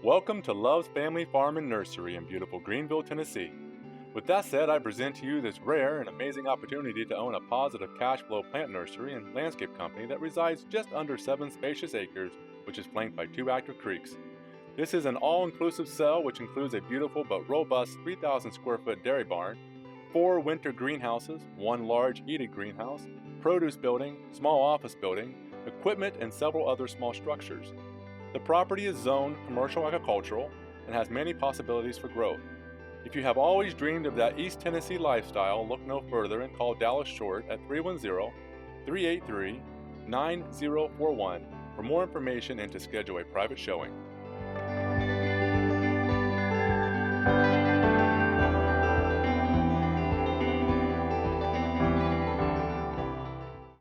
Welcome to Love's Family Farm and Nursery in beautiful Greeneville, Tennessee. With that said, I present to you this rare and amazing opportunity to own a positive cash flow plant nursery and landscape company that resides just under 7 spacious acres, which is flanked by 2 active creeks. This is an all-inclusive sale which includes a beautiful but robust 3,000 square foot dairy barn, 4 winter greenhouses, 1 large heated greenhouse, produce building, small office building, equipment, and several other small structures. The property is zoned commercial agricultural and has many possibilities for growth. If you have always dreamed of that East Tennessee lifestyle, look no further and call Dallas Short at 310-383-9041 for more information and to schedule a private showing.